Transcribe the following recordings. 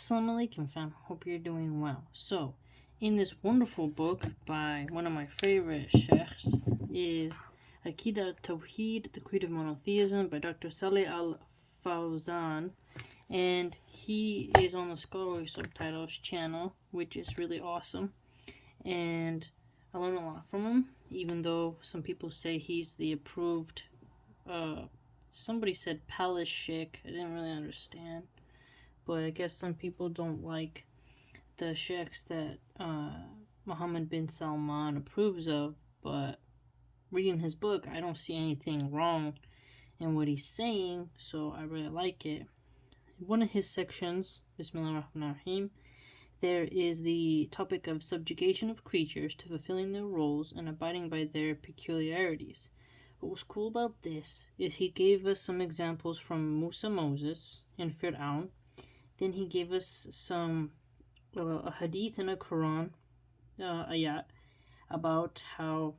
Assalamu alaikum, fam. Hope you're doing well. So, in this wonderful book by one of my favorite sheikhs is Aqida Tawhid, the Creed of Monotheism by Dr. Saleh Al-Fawzan, and he is on the Scholarly Subtitles channel, which is really awesome, and I learned a lot from him, even though some people say he's the approved, somebody said palace sheikh. I didn't really understand, but I guess some people don't like the sheikhs that Mohammed bin Salman approves of, but reading his book, I don't see anything wrong in what he's saying, so I really like it. One of his sections, Bismillahirrahmanirrahim, there is the topic of subjugation of creatures to fulfilling their roles and abiding by their peculiarities. What was cool about this is he gave us some examples from Moses and Fir'aun. Then he gave us some a hadith and a Quran ayat about how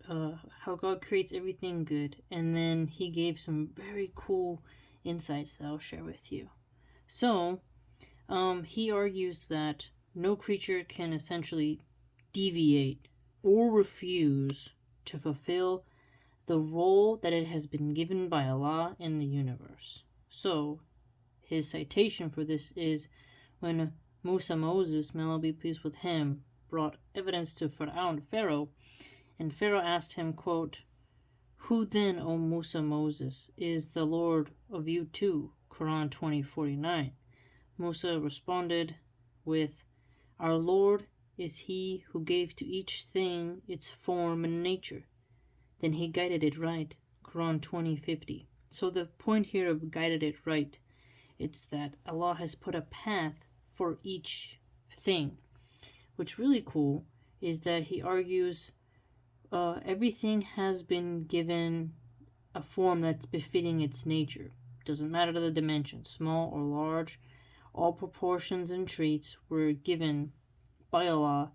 God creates everything good, and then he gave some very cool insights that I'll share with you. So, he argues that no creature can essentially deviate or refuse to fulfill the role that it has been given by Allah in the universe. So, his citation for this is when Moses, may Allah be pleased with him, brought evidence to Pharaoh, and Pharaoh asked him, quote, "Who then, O Moses, is the Lord of you too?" Quran 20:49. Musa responded with, "Our Lord is he who gave to each thing its form and nature. Then he guided it right." Quran 20:50. So the point here of guided it right, it's that Allah has put a path for each thing. What's really cool is that he argues everything has been given a form that's befitting its nature. Doesn't matter the dimension, small or large, all proportions and traits were given by Allah,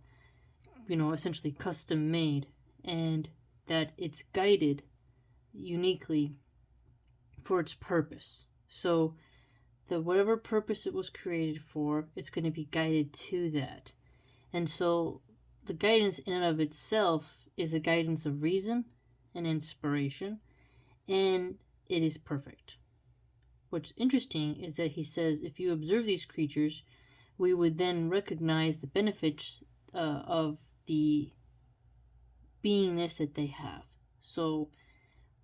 essentially custom made, and that it's guided uniquely for its purpose. So whatever purpose it was created for, it's going to be guided to that. And so the guidance in and of itself is a guidance of reason and inspiration, and it is perfect. What's interesting is that he says if you observe these creatures, we would then recognize the benefits of the beingness that they have. So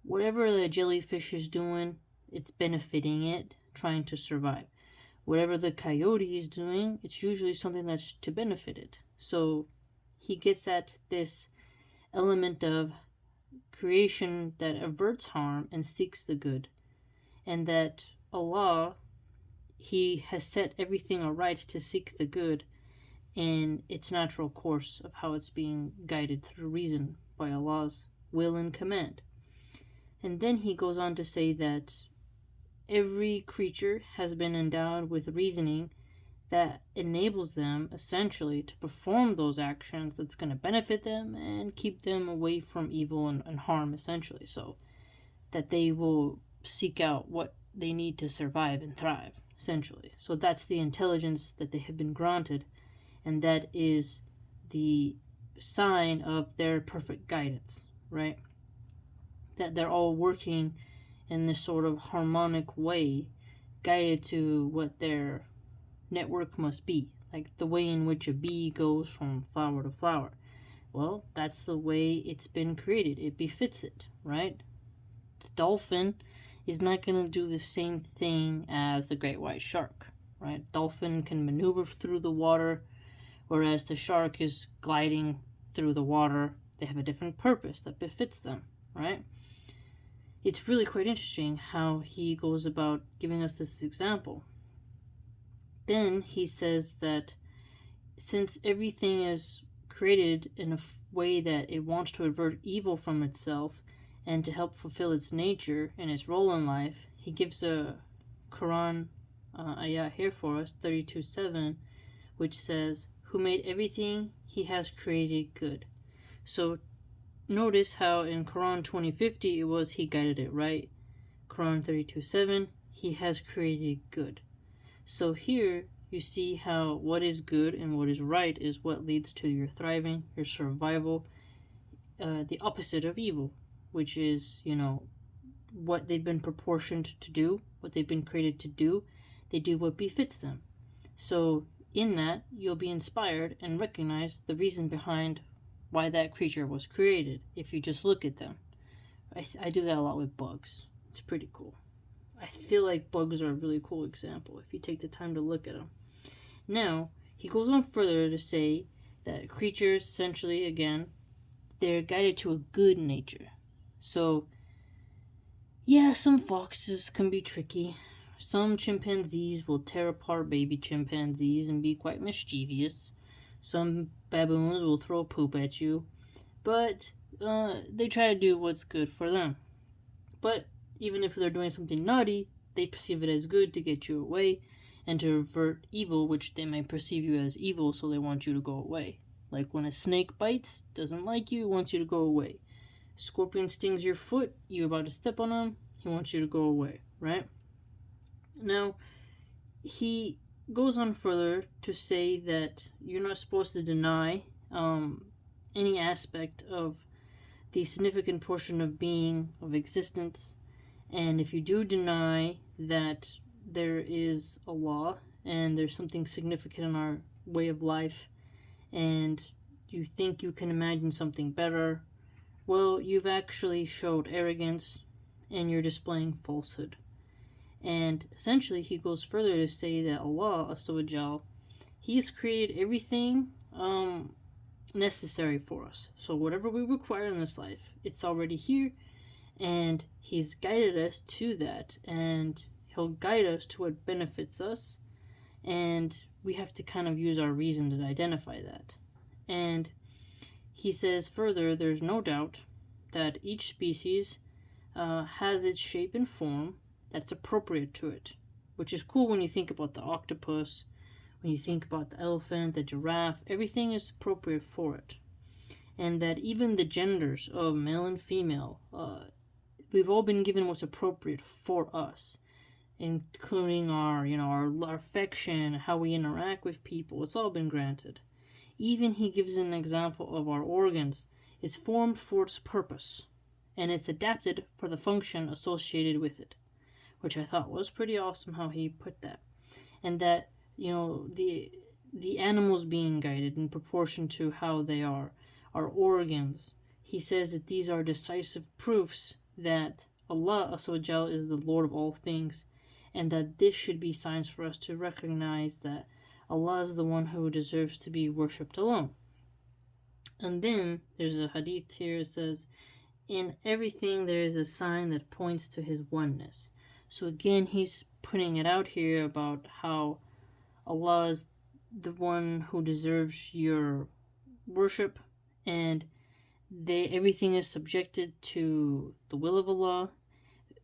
whatever the jellyfish is doing, it's benefiting it, trying to survive. Whatever the coyote is doing, it's usually something that's to benefit it. So he gets at this element of creation that averts harm and seeks the good, and that Allah, he has set everything aright to seek the good in its natural course of how it's being guided through reason by Allah's will and command. And then he goes on to say that every creature has been endowed with reasoning that enables them essentially to perform those actions that's going to benefit them and keep them away from evil and harm, essentially, so that they will seek out what they need to survive and thrive, essentially. So that's the intelligence that they have been granted, and that is the sign of their perfect guidance, right? That they're all working in this sort of harmonic way, guided to what their network must be, like the way in which a bee goes from flower to flower. Well, that's the way it's been created. It befits it, right? The dolphin is not going to do the same thing as the great white shark, right? Dolphin can maneuver through the water, whereas the shark is gliding through the water. They have a different purpose that befits them, right? It's really quite interesting how he goes about giving us this example. Then he says that since everything is created in a way that it wants to avert evil from itself and to help fulfill its nature and its role in life, he gives a Quran ayah here for us, 32:7, which says, "Who made everything he has created good." So notice how in Quran 20:50 it was he guided it right. Quran 32:7, he has created good. So here you see how what is good and what is right is what leads to your thriving, your survival, the opposite of evil, which is, what they've been proportioned to do, what they've been created to do. They do what befits them. So in that, you'll be inspired and recognize the reason behind why that creature was created if you just look at them. I do that a lot with bugs. It's pretty cool. I feel like bugs are a really cool example if you take the time to look at them. Now, he goes on further to say that creatures, essentially, again, they're guided to a good nature. So, yeah, some foxes can be tricky. Some chimpanzees will tear apart baby chimpanzees and be quite mischievous. Some baboons will throw poop at you. But they try to do what's good for them. But even if they're doing something naughty, they perceive it as good to get you away and to avert evil, which they might perceive you as evil, so they want you to go away. Like when a snake bites, doesn't like you, wants you to go away. Scorpion stings your foot, you're about to step on him, he wants you to go away, right? Now, he goes on further to say that you're not supposed to deny any aspect of the significant portion of being, of existence. And if you do deny that there is a law and there's something significant in our way of life, and you think you can imagine something better, well, you've actually showed arrogance and you're displaying falsehood. And essentially, he goes further to say that Allah, Azza He has created everything necessary for us. So whatever we require in this life, it's already here, and He's guided us to that, and He'll guide us to what benefits us, and we have to kind of use our reason to identify that. And he says further, there's no doubt that each species has its shape and form that's appropriate to it, which is cool when you think about the octopus, when you think about the elephant, the giraffe, everything is appropriate for it. And that even the genders of male and female, we've all been given what's appropriate for us, including our affection, how we interact with people. It's all been granted. Even he gives an example of our organs. It's formed for its purpose, and it's adapted for the function associated with it, which I thought was pretty awesome how he put that. And that, the animals being guided in proportion to how they are, our organs. He says that these are decisive proofs that Allah Azza is the Lord of all things, and that this should be signs for us to recognize that Allah is the one who deserves to be worshipped alone. And then there's a hadith here that says, in everything there is a sign that points to His oneness. So again, he's putting it out here about how Allah is the one who deserves your worship, and everything is subjected to the will of Allah,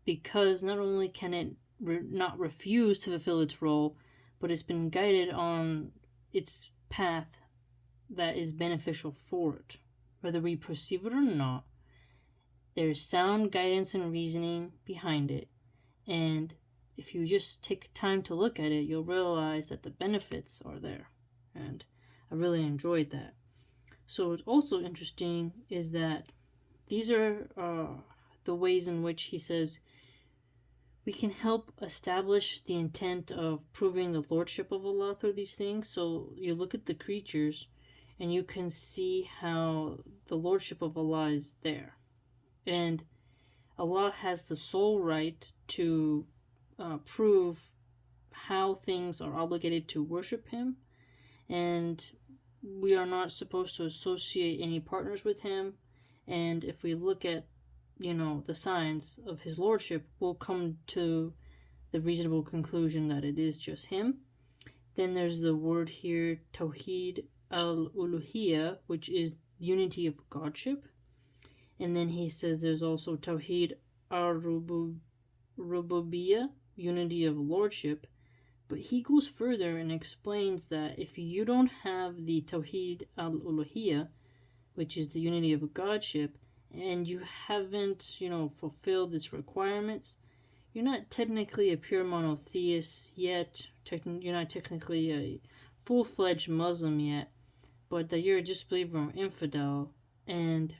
because not only can it not refuse to fulfill its role, but it's been guided on its path that is beneficial for it. Whether we perceive it or not, there's sound guidance and reasoning behind it. And if you just take time to look at it, you'll realize that the benefits are there. And I really enjoyed that. So what's also interesting is that these are the ways in which he says we can help establish the intent of proving the Lordship of Allah through these things. So you look at the creatures and you can see how the Lordship of Allah is there. And Allah has the sole right to prove how things are obligated to worship Him, and we are not supposed to associate any partners with Him. And if we look at, the signs of His Lordship, we'll come to the reasonable conclusion that it is just Him. Then there's the word here, Tawhid Uluhiyyah, which is unity of Godship. And then he says there's also Tawhid Rububiyyah, unity of Lordship. But he goes further and explains that if you don't have the Tawhid al-Uluhiyyah, which is the unity of Godship, and you haven't, fulfilled its requirements, you're not technically a pure monotheist yet. You're not technically a full-fledged Muslim yet, but that you're a disbeliever or infidel, and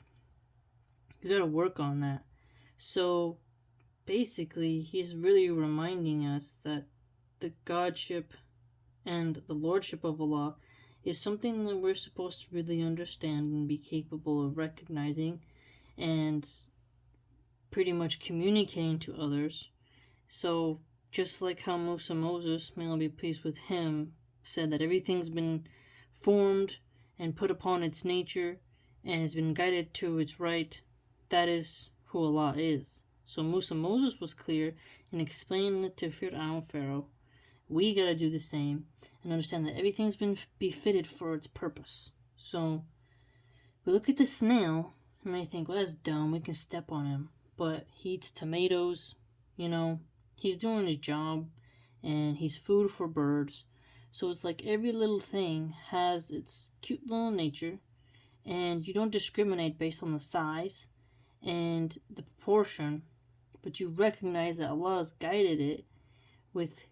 you gotta work on that. So basically, he's really reminding us that the Godship and the Lordship of Allah is something that we're supposed to really understand and be capable of recognizing and pretty much communicating to others. So just like how Moses, may Allah be pleased with him, said that everything's been formed and put upon its nature and has been guided to its right, that is who Allah is. So Moses was clear in explaining it to Pharaoh. We gotta do the same and understand that everything's been befitted for its purpose. So we look at the snail and I think, well, that's dumb, we can step on him. But he eats tomatoes, he's doing his job, and he's food for birds. So it's like every little thing has its cute little nature, and you don't discriminate based on the size and the proportion, but you recognize that Allah has guided it with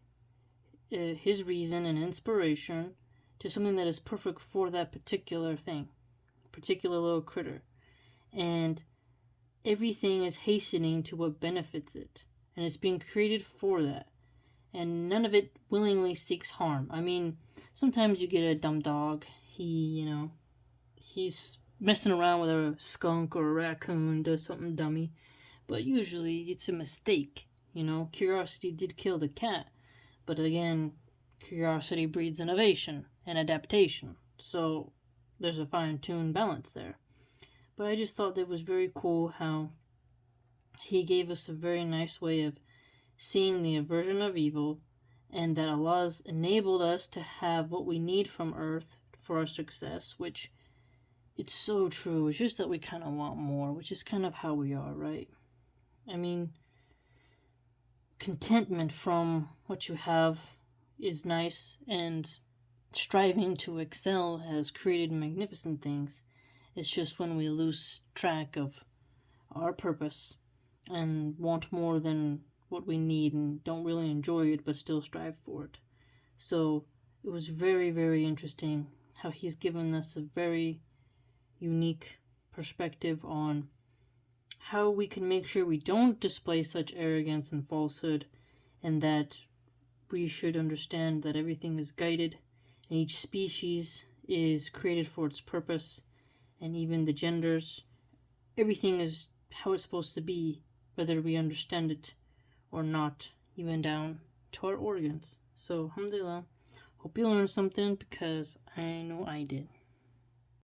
His reason and inspiration to something that is perfect for that particular thing, particular little critter. And everything is hastening to what benefits it, and it's being created for that. And none of it willingly seeks harm. I mean, sometimes you get a dumb dog. He's messing around with a skunk or a raccoon, does something dummy. But usually it's a mistake. Curiosity did kill the cat. But again, curiosity breeds innovation and adaptation. So there's a fine-tuned balance there. But I just thought that was very cool how he gave us a very nice way of seeing the aversion of evil, and that Allah's enabled us to have what we need from earth for our success, which it's so true. It's just that we kind of want more, which is kind of how we are, right? I mean, contentment from what you have is nice, and striving to excel has created magnificent things. It's just when we lose track of our purpose and want more than what we need and don't really enjoy it but still strive for it. So it was very, very interesting how he's given us a very unique perspective on how we can make sure we don't display such arrogance and falsehood, and that we should understand that everything is guided and each species is created for its purpose, and even the genders, everything is how it's supposed to be, whether we understand it or not, even down to our organs. So, alhamdulillah, hope you learned something, because I know I did.